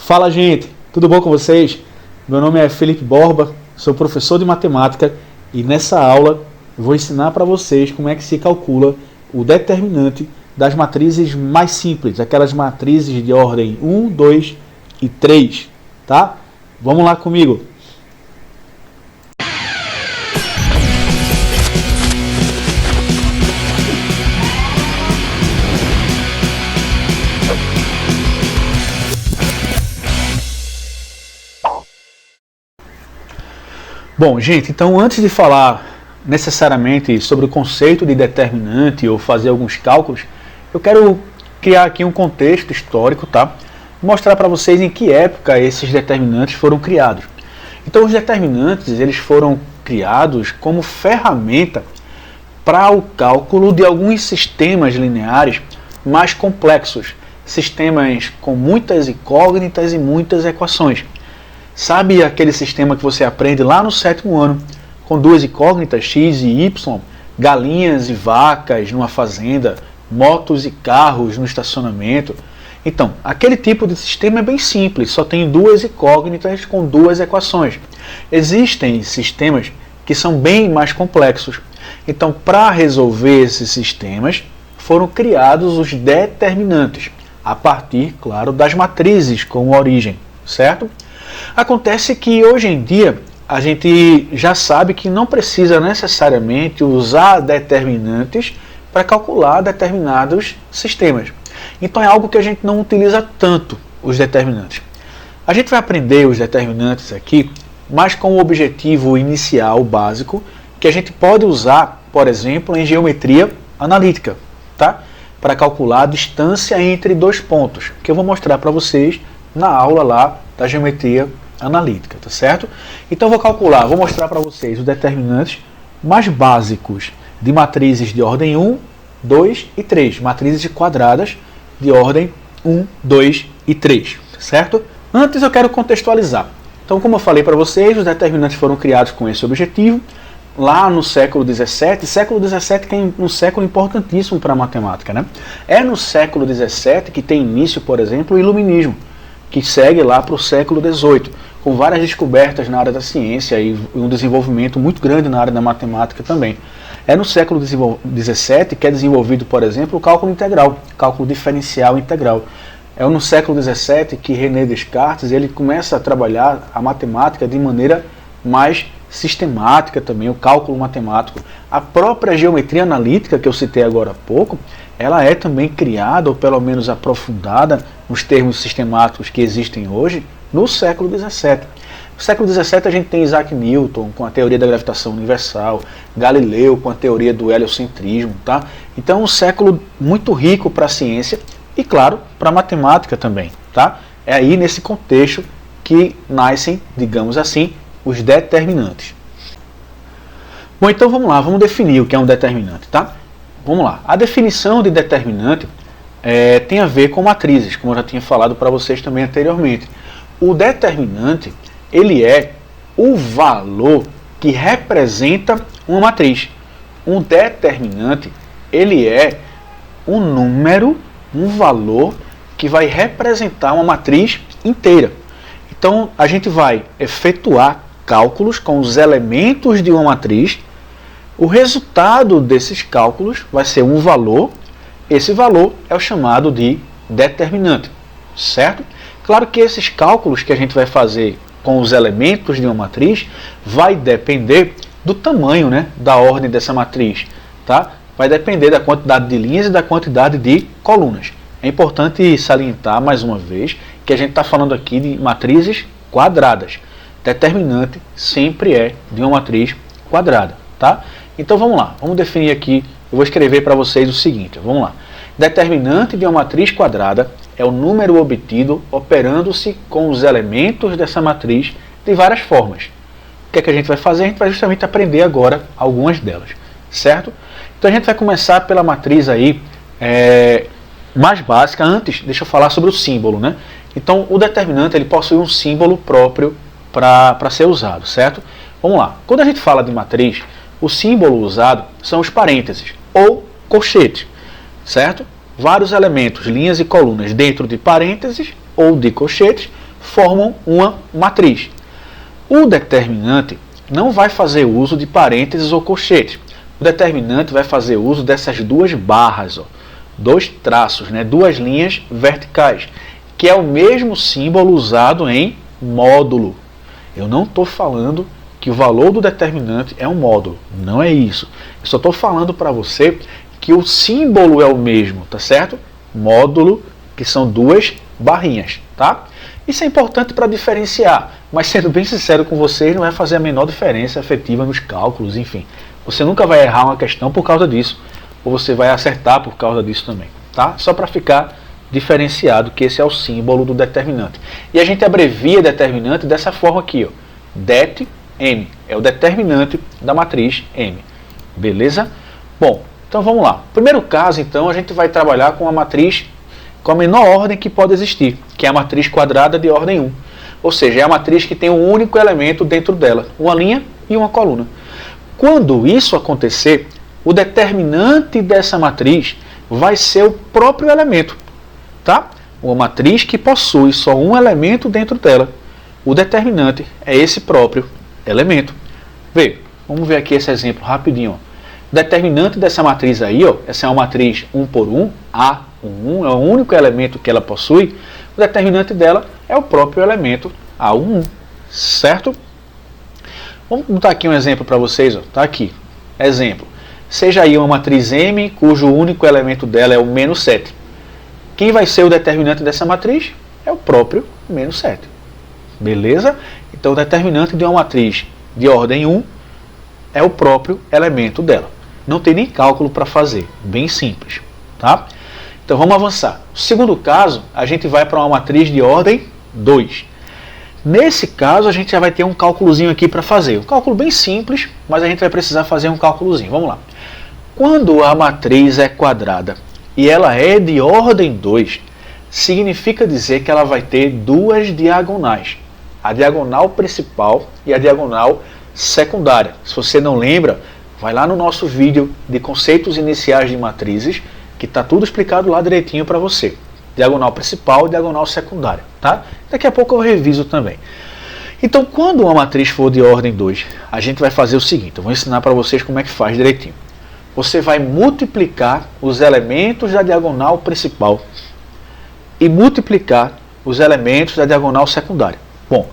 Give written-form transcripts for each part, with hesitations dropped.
Fala, gente, tudo bom com vocês? Meu nome é Felipe Borba, sou professor de matemática e nessa aula eu vou ensinar para vocês como é que se calcula o determinante das matrizes mais simples, aquelas matrizes de ordem 1, 2 e 3, tá? Vamos lá comigo. Bom, gente, então antes de falar necessariamente sobre o conceito de determinante ou fazer alguns cálculos, eu quero criar aqui um contexto histórico, tá? Mostrar para vocês em que época esses determinantes foram criados. Então os determinantes, eles foram criados como ferramenta para o cálculo de alguns sistemas lineares mais complexos, sistemas com muitas incógnitas e muitas equações. Sabe aquele sistema que você aprende lá no 7º ano, com duas incógnitas, x e y, galinhas e vacas numa fazenda, motos e carros no estacionamento? Então, aquele tipo de sistema é bem simples, só tem duas incógnitas com duas equações. Existem sistemas que são bem mais complexos. Então, para resolver esses sistemas, foram criados os determinantes, a partir, claro, das matrizes como origem, certo? Acontece que hoje em dia a gente já sabe que não precisa necessariamente usar determinantes para calcular determinados sistemas. Então é algo que a gente não utiliza tanto, os determinantes. A gente vai aprender os determinantes aqui, mas com o objetivo inicial básico, que a gente pode usar, por exemplo, em geometria analítica, tá? Para calcular a distância entre dois pontos, que eu vou mostrar para vocês na aula lá da geometria analítica, tá certo? Então vou mostrar para vocês os determinantes mais básicos de matrizes de ordem 1, 2 e 3, matrizes quadradas de ordem 1, 2 e 3, tá certo? Antes eu quero contextualizar. Então, como eu falei para vocês, os determinantes foram criados com esse objetivo lá no século XVII. Século XVII que é um século importantíssimo para a matemática, né? É no século XVII que tem início, por exemplo, o iluminismo, que segue lá para o século XVIII, com várias descobertas na área da ciência e um desenvolvimento muito grande na área da matemática também. É no século XVII que é desenvolvido, por exemplo, o cálculo integral, cálculo diferencial integral. É no século XVII que René Descartes ele começa a trabalhar a matemática de maneira mais sistemática também, o cálculo matemático. A própria geometria analítica, que eu citei agora há pouco, ela é também criada, ou pelo menos aprofundada, nos termos sistemáticos que existem hoje, no século XVII. No século XVII a gente tem Isaac Newton com a teoria da gravitação universal, Galileu com a teoria do heliocentrismo, tá? Então é um século muito rico para a ciência e, claro, para a matemática também, tá? É aí nesse contexto que nascem, digamos assim, os determinantes. Bom, então vamos lá, vamos definir o que é um determinante, tá? Vamos lá. A definição de determinante tem a ver com matrizes, como eu já tinha falado para vocês também anteriormente. O determinante, ele é o valor que representa uma matriz. Um determinante, ele é um número, um valor que vai representar uma matriz inteira. Então, a gente vai efetuar cálculos com os elementos de uma matriz. O resultado desses cálculos vai ser um valor. Esse valor é o chamado de determinante, certo? Claro que esses cálculos que a gente vai fazer com os elementos de uma matriz vai depender do tamanho, né, da ordem dessa matriz, tá? Vai depender da quantidade de linhas e da quantidade de colunas. É importante salientar mais uma vez que a gente está falando aqui de matrizes quadradas. Determinante sempre é de uma matriz quadrada, tá? Então vamos lá, vamos definir aqui, eu vou escrever para vocês o seguinte, vamos lá. Determinante de uma matriz quadrada é o número obtido operando-se com os elementos dessa matriz de várias formas. O que é que a gente vai fazer? A gente vai justamente aprender agora algumas delas, certo? Então a gente vai começar pela matriz aí mais básica. Antes, deixa eu falar sobre o símbolo, né? Então o determinante ele possui um símbolo próprio para ser usado, certo? Vamos lá. Quando a gente fala de matriz, o símbolo usado são os parênteses ou colchetes, certo? Vários elementos, linhas e colunas dentro de parênteses ou de colchetes formam uma matriz. O determinante não vai fazer uso de parênteses ou colchetes. O determinante vai fazer uso dessas duas barras, ó, dois traços, né, duas linhas verticais, que é o mesmo símbolo usado em módulo. Eu não estou falando que o valor do determinante é um módulo, não é isso. Eu só estou falando para você que o símbolo é o mesmo, tá certo? Módulo, que são duas barrinhas, tá? Isso é importante para diferenciar, mas sendo bem sincero com vocês, não vai fazer a menor diferença efetiva nos cálculos, enfim. Você nunca vai errar uma questão por causa disso, ou você vai acertar por causa disso também, tá? Só para ficar diferenciado que esse é o símbolo do determinante. E a gente abrevia determinante dessa forma aqui, ó. Det M, é o determinante da matriz M. Beleza? Bom, então vamos lá. Primeiro caso, então, a gente vai trabalhar com a matriz com a menor ordem que pode existir, que é a matriz quadrada de ordem 1. Ou seja, é a matriz que tem um único elemento dentro dela, uma linha e uma coluna. Quando isso acontecer, o determinante dessa matriz vai ser o próprio elemento, tá? Uma matriz que possui só um elemento dentro dela. O determinante é esse próprio elemento. Vê, vamos ver aqui esse exemplo rapidinho. Ó. O determinante dessa matriz aí, ó, essa é uma matriz 1 por 1, A11, é o único elemento que ela possui. O determinante dela é o próprio elemento A11, certo? Vamos botar aqui um exemplo para vocês, ó. Tá aqui. Exemplo. Seja aí uma matriz M, cujo único elemento dela é o menos 7. Quem vai ser o determinante dessa matriz? É o próprio menos 7. Beleza? Então o determinante de uma matriz de ordem 1 é o próprio elemento dela. Não tem nem cálculo para fazer. Bem simples. Tá? Então vamos avançar. No segundo caso, a gente vai para uma matriz de ordem 2. Nesse caso, a gente já vai ter um cálculozinho aqui para fazer. Um cálculo bem simples, mas a gente vai precisar fazer um cálculozinho. Vamos lá. Quando a matriz é quadrada e ela é de ordem 2, significa dizer que ela vai ter duas diagonais. A diagonal principal e a diagonal secundária. Se você não lembra, vai lá no nosso vídeo de conceitos iniciais de matrizes, que está tudo explicado lá direitinho para você. Diagonal principal e diagonal secundária, tá? Daqui a pouco eu reviso também. Então, quando uma matriz for de ordem 2, a gente vai fazer o seguinte, eu vou ensinar para vocês como é que faz direitinho. Você vai multiplicar os elementos da diagonal principal e multiplicar os elementos da diagonal secundária. Bom,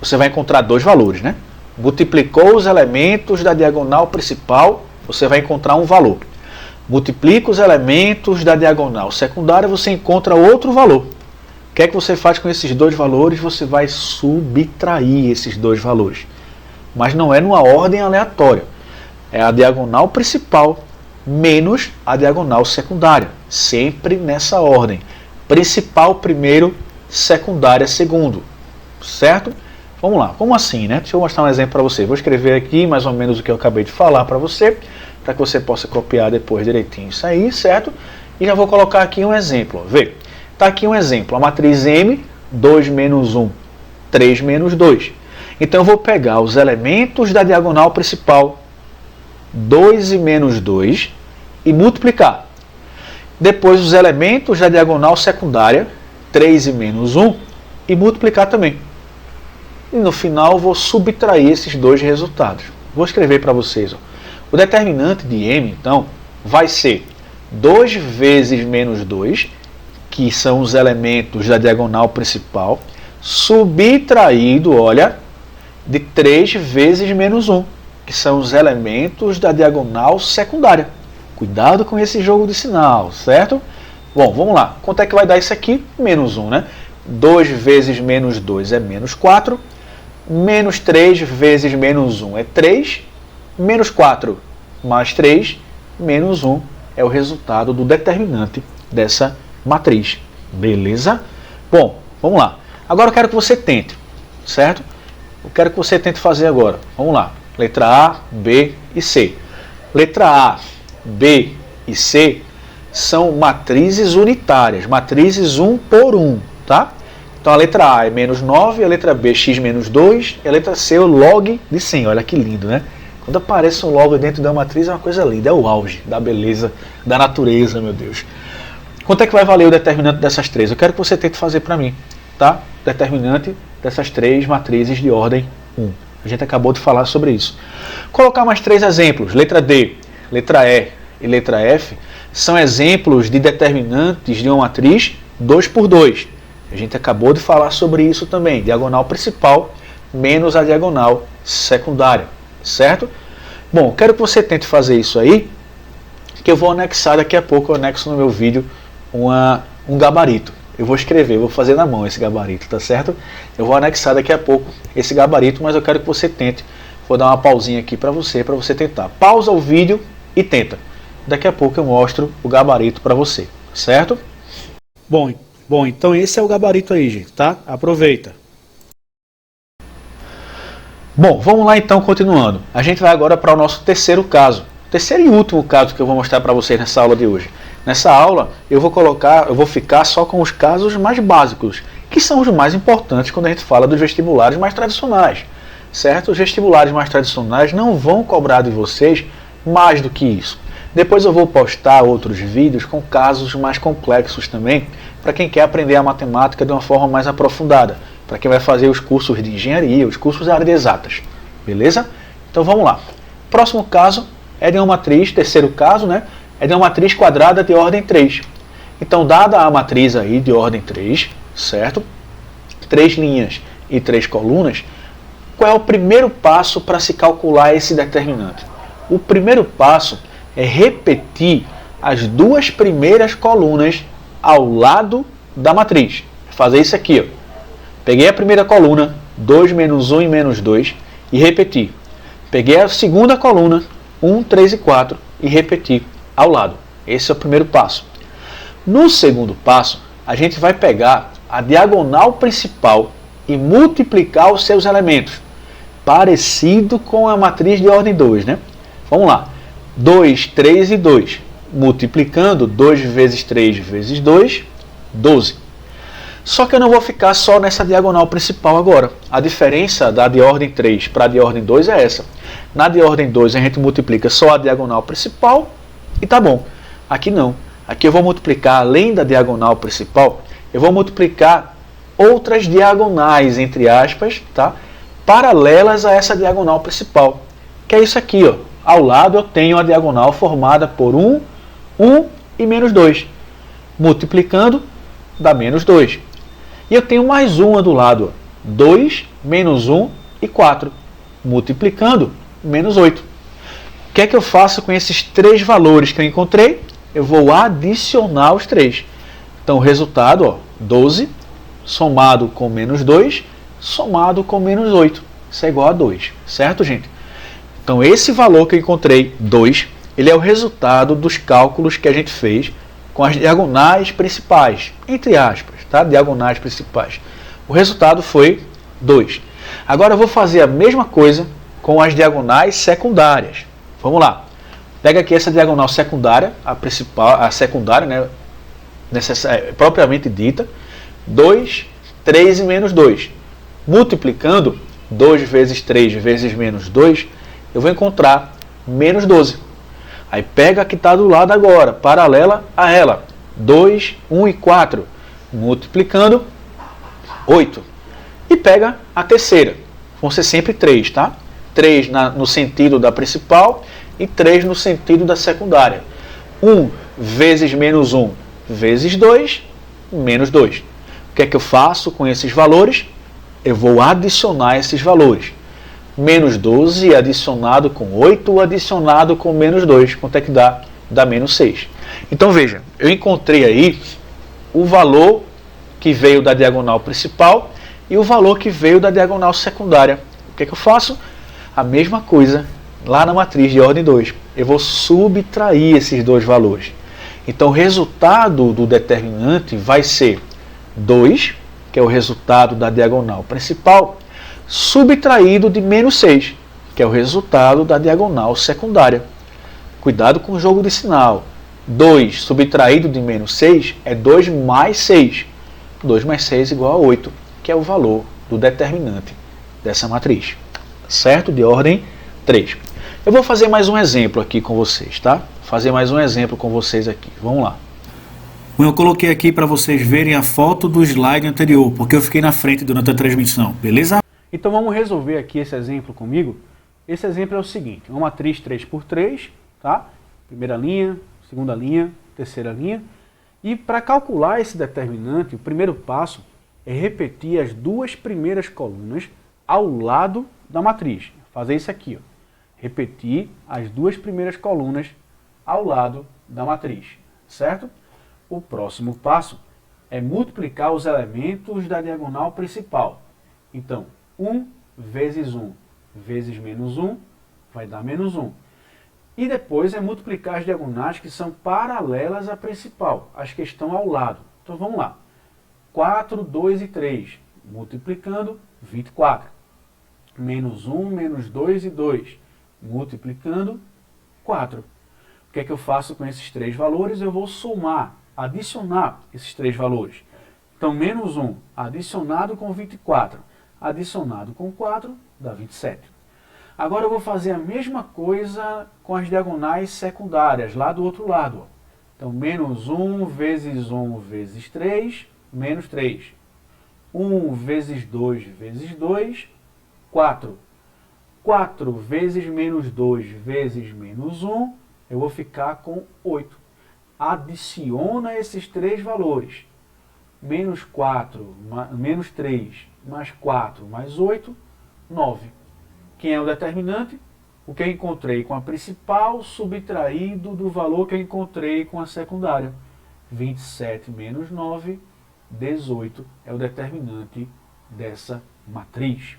você vai encontrar dois valores, né? Multiplicou os elementos da diagonal principal, você vai encontrar um valor. Multiplica os elementos da diagonal secundária, você encontra outro valor. O que é que você faz com esses dois valores? Você vai subtrair esses dois valores. Mas não é numa ordem aleatória. É a diagonal principal menos a diagonal secundária. Sempre nessa ordem. Principal primeiro, secundária segundo. Certo? Vamos lá. Como assim, né? Deixa eu mostrar um exemplo para você. Vou escrever aqui mais ou menos o que eu acabei de falar para você, para que você possa copiar depois direitinho isso aí, certo? E já vou colocar aqui um exemplo. Vê, está aqui um exemplo. A matriz M, 2 menos 1, 3 menos 2. Então eu vou pegar os elementos da diagonal principal, 2 e menos 2, e multiplicar. Depois os elementos da diagonal secundária, 3 e menos 1, e multiplicar também. E no final eu vou subtrair esses dois resultados. Vou escrever para vocês. Ó. O determinante de M, então, vai ser 2 vezes menos 2, que são os elementos da diagonal principal, subtraído, olha, de 3 vezes menos 1, que são os elementos da diagonal secundária. Cuidado com esse jogo de sinal, certo? Bom, vamos lá. Quanto é que vai dar isso aqui? Menos 1, né? 2 vezes menos 2 é menos 4. Menos 3 vezes menos 1 é 3. Menos 4 mais 3, menos 1 é o resultado do determinante dessa matriz. Beleza? Bom, vamos lá. Agora eu quero que você tente, certo? Eu quero que você tente fazer agora. Vamos lá. Letra A, B e C. Letra A, B e C são matrizes unitárias, matrizes 1 por 1, tá? Então a letra A é menos 9, a letra B x menos 2, e a letra C é o log de 100. Olha que lindo, né? Quando aparece um log dentro da matriz é uma coisa linda, é o auge da beleza, da natureza, meu Deus. Quanto é que vai valer o determinante dessas três? Eu quero que você tente fazer para mim, tá? O determinante dessas três matrizes de ordem 1. A gente acabou de falar sobre isso. Colocar mais 3 exemplos. Letra D, letra E e letra F são exemplos de determinantes de uma matriz 2 por 2. A gente acabou de falar sobre isso também. Diagonal principal menos a diagonal secundária. Certo? Bom, quero que você tente fazer isso aí, que eu vou anexar daqui a pouco. Eu anexo no meu vídeo um gabarito. Eu vou escrever, vou fazer na mão esse gabarito, tá certo? Eu vou anexar daqui a pouco esse gabarito, mas eu quero que você tente. Vou dar uma pausinha aqui para você tentar. Pausa o vídeo e tenta. Daqui a pouco eu mostro o gabarito para você, certo? Bom, então esse é o gabarito aí, gente, tá? Aproveita. Bom, vamos lá então, continuando. A gente vai agora para o nosso terceiro caso. Terceiro e último caso que eu vou mostrar para vocês nessa aula de hoje. Nessa aula eu vou ficar só com os casos mais básicos, que são os mais importantes quando a gente fala dos vestibulares mais tradicionais, certo? Os vestibulares mais tradicionais não vão cobrar de vocês mais do que isso. Depois eu vou postar outros vídeos com casos mais complexos também, para quem quer aprender a matemática de uma forma mais aprofundada, para quem vai fazer os cursos de engenharia, os cursos da área de exatas, beleza? Então vamos lá. Próximo caso é de uma matriz, terceiro caso, né? É de uma matriz quadrada de ordem 3. Então, dada a matriz aí de ordem 3, certo? 3 linhas e 3 colunas, qual é o primeiro passo para se calcular esse determinante? O primeiro passo é repetir as duas primeiras colunas ao lado da matriz. Fazer isso aqui, ó. Peguei a primeira coluna, 2 menos 1 e menos 2, e repeti. Peguei a segunda coluna, 1, 3 e 4, e repeti ao lado. Esse é o primeiro passo. No segundo passo, a gente vai pegar a diagonal principal e multiplicar os seus elementos, parecido com a matriz de ordem 2, né? Vamos lá. 2, 3 e 2. Multiplicando 2 vezes 3 vezes 2, 12. Só que eu não vou ficar só nessa diagonal principal agora. A diferença da de ordem 3 para a de ordem 2 é essa. Na de ordem 2 a gente multiplica só a diagonal principal e tá bom. Aqui não. Aqui eu vou multiplicar, além da diagonal principal, eu vou multiplicar outras diagonais, entre aspas, tá? Paralelas a essa diagonal principal. Que é isso aqui, ó. Ao lado eu tenho a diagonal formada por 1, 1 e menos 2. Multiplicando, dá menos 2. E eu tenho mais uma do lado, ó. 2 menos 1 e 4. Multiplicando, menos 8. O que é que eu faço com esses 3 valores que eu encontrei? Eu vou adicionar os 3. Então o resultado, ó, 12, somado com menos 2, somado com menos 8. Isso é igual a 2, certo, gente? Então esse valor que eu encontrei, 2, ele é o resultado dos cálculos que a gente fez com as diagonais principais, entre aspas, tá? Diagonais principais. O resultado foi 2. Agora eu vou fazer a mesma coisa com as diagonais secundárias. Vamos lá. Pega aqui essa diagonal secundária, a principal, a secundária, né, propriamente dita, 2, 3 e menos 2. Multiplicando 2 vezes 3 vezes menos 2, eu vou encontrar menos 12. Aí pega a que está do lado agora, paralela a ela, 2, 1 e 4. Multiplicando, 8. E pega a terceira. Vão ser sempre 3, tá? 3 no sentido da principal e 3 no sentido da secundária. 1 vezes menos 1 vezes 2, menos 2. O que é que eu faço com esses valores? Eu vou adicionar esses valores. Menos 12 adicionado com 8 adicionado com menos 2. Quanto é que dá? Dá menos 6. Então veja, eu encontrei aí o valor que veio da diagonal principal e o valor que veio da diagonal secundária. O que é que eu faço? A mesma coisa lá na matriz de ordem 2. Eu vou subtrair esses dois valores. Então o resultado do determinante vai ser 2, que é o resultado da diagonal principal, subtraído de menos 6, que é o resultado da diagonal secundária. Cuidado com o jogo de sinal. 2 subtraído de menos 6 é 2 mais 6. 2 mais 6 igual a 8, que é o valor do determinante dessa matriz. Certo? De ordem 3. Eu vou fazer mais um exemplo aqui com vocês, tá? Fazer mais um exemplo com vocês aqui. Vamos lá. Bom, eu coloquei aqui para vocês verem a foto do slide anterior, porque eu fiquei na frente durante a transmissão, beleza? Então vamos resolver aqui esse exemplo comigo. Esse exemplo é o seguinte, uma matriz 3×3, tá? Primeira linha, segunda linha, terceira linha. E para calcular esse determinante, o primeiro passo é repetir as duas primeiras colunas ao lado da matriz. Fazer isso aqui, ó. Repetir as duas primeiras colunas ao lado da matriz, certo? O próximo passo é multiplicar os elementos da diagonal principal. Então, 1 vezes 1 vezes menos 1 vai dar menos 1. E depois é multiplicar as diagonais que são paralelas à principal, as que estão ao lado. Então vamos lá. 4, 2 e 3, multiplicando, 24. Menos 1, menos 2 e 2, multiplicando, 4. O que é que eu faço com esses três valores? Eu vou somar, adicionar esses três valores. Então, menos 1 adicionado com 24, adicionado com 4, dá 27. Agora eu vou fazer a mesma coisa com as diagonais secundárias, lá do outro lado. Ó. Então, menos 1 vezes 1 vezes 3, menos 3. 1 vezes 2 vezes 2, 4. 4 vezes menos 2 vezes menos 1, eu vou ficar com 8. Adiciona esses três valores. Menos 4, menos 3, mais 4, mais 8, 9. Quem é o determinante? O que eu encontrei com a principal subtraído do valor que eu encontrei com a secundária. 27 menos 9, 18 é o determinante dessa matriz.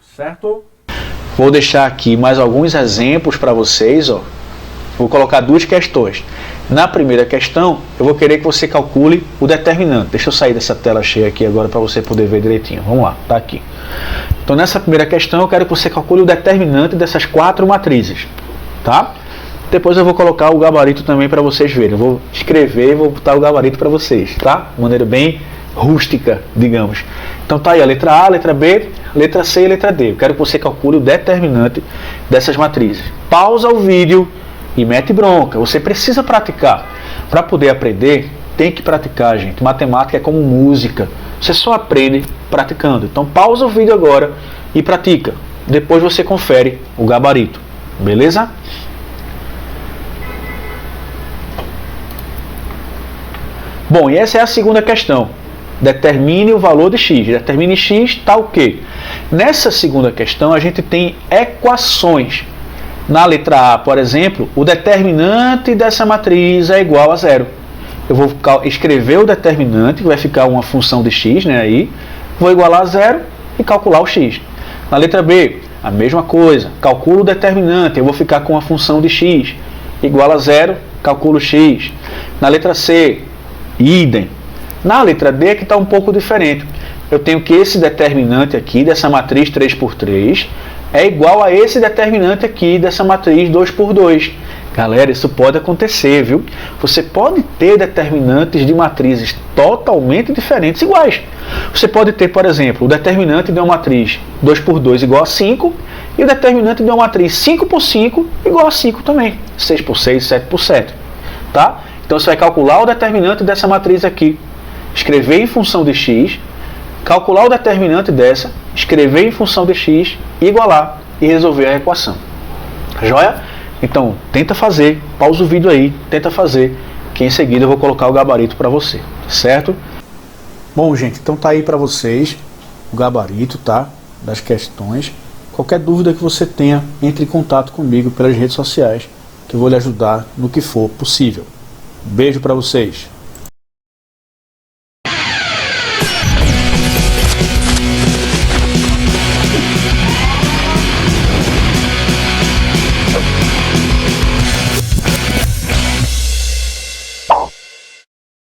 Certo? Vou deixar aqui mais alguns exemplos para vocês. Ó. Vou colocar duas questões. Na primeira questão, eu vou querer que você calcule o determinante. Deixa eu sair dessa tela cheia aqui agora para você poder ver direitinho. Vamos lá, tá aqui. Então, nessa primeira questão, eu quero que você calcule o determinante dessas quatro matrizes. Tá? Depois eu vou colocar o gabarito também para vocês verem. Eu vou escrever e vou botar o gabarito para vocês. Tá? De maneira bem rústica, digamos. Então tá aí a letra A, letra B, letra C e letra D. Eu quero que você calcule o determinante dessas matrizes. Pausa o vídeo e mete bronca. Você precisa praticar. Para poder aprender, tem que praticar, gente. Matemática é como música. Você só aprende praticando. Então pausa o vídeo agora e pratica. Depois você confere o gabarito. Beleza? Bom, e essa é a segunda questão. Determine o valor de x. Determine x tal que. Nessa segunda questão, a gente tem equações. Na letra A, por exemplo, o determinante dessa matriz é igual a 0. Eu vou escrever o determinante, que vai ficar uma função de x, né, aí. Vou igualar a 0 e calcular o x. Na letra B, a mesma coisa. Calculo o determinante, eu vou ficar com a função de x. Igual a 0, calculo x. Na letra C, idem. Na letra D é que está um pouco diferente. Eu tenho que esse determinante aqui, dessa matriz 3×3, é igual a esse determinante aqui, dessa matriz 2×2. Galera, isso pode acontecer, viu? Você pode ter determinantes de matrizes totalmente diferentes iguais. Você pode ter, por exemplo, o determinante de uma matriz 2×2 igual a 5 e o determinante de uma matriz 5×5 igual a 5 também. 6×6, 7×7. Tá? Então você vai calcular o determinante dessa matriz aqui, escrever em função de x, calcular o determinante dessa, escrever em função de x, igualar e resolver a equação. Joia? Então, tenta fazer, pausa o vídeo aí, tenta fazer, que em seguida eu vou colocar o gabarito para você, certo? Bom, gente, então tá aí para vocês o gabarito, tá? Das questões. Qualquer dúvida que você tenha, entre em contato comigo pelas redes sociais, que eu vou lhe ajudar no que for possível. Beijo para vocês.